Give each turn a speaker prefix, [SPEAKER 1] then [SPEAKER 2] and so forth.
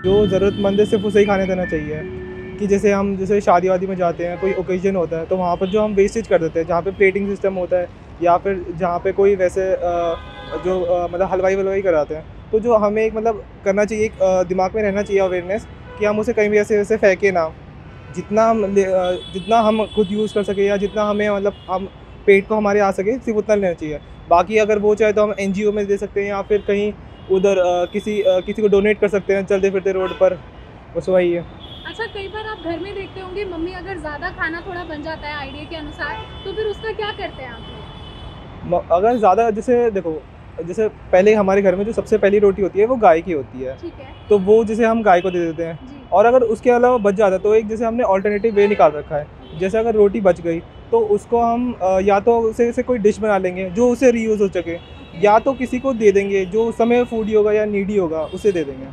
[SPEAKER 1] जो ज़रूरतमंद है सिर्फ़ उसे ही खाने देना चाहिए। कि जैसे हम जैसे शादी-वादी में जाते हैं, कोई ओकेज़न होता है, तो वहाँ पर जो हम वेस्टेज कर देते हैं, जहाँ पे प्लेटिंग सिस्टम होता है या फिर जहाँ पे कोई वैसे मतलब हलवाई-वलवाई कराते हैं, तो जो हमें एक मतलब करना चाहिए, एक दिमाग में रहना चाहिए अवेयरनेस कि हम उसे कहीं भी ऐसे-वैसे फेंके ना। जितना हम खुद यूज़ कर सकें या जितना हमें मतलब हम पेट को हमारे आ सके, सिर्फ़ उतना लेना चाहिए। बाकी अगर वो चाहे तो हम एनजीओ में दे सकते हैं या फिर कहीं उधर किसी को डोनेट कर सकते हैं चलते-फिरते रोड पर, बस वही है।
[SPEAKER 2] अच्छा, कई बार आप घर में देखते होंगे मम्मी अगर ज़्यादा खाना थोड़ा बन जाता है आइडिया के अनुसार, तो फिर उसका क्या करते हैं आप लोग?
[SPEAKER 1] अगर ज़्यादा जैसे देखो, जैसे पहले हमारे घर में जो सबसे पहली रोटी होती है वो गाय की होती है,
[SPEAKER 2] ठीक है।
[SPEAKER 1] तो वो जैसे हम गाय को दे देते हैं।
[SPEAKER 2] जी।
[SPEAKER 1] और अगर उसके अलावा बच जाता है तो एक जैसे हमने ऑल्टरनेटिव वे निकाल रखा है।
[SPEAKER 2] ओके।
[SPEAKER 1] जैसे अगर रोटी बच गई तो उसको हम या तो उसे ऐसे कोई डिश बना लेंगे जो उसे रीयूज़ हो सके,
[SPEAKER 2] ओके।
[SPEAKER 1] या तो किसी को दे देंगे जो उस समय फूडी होगा या नीडी होगा, उसे दे देंगे।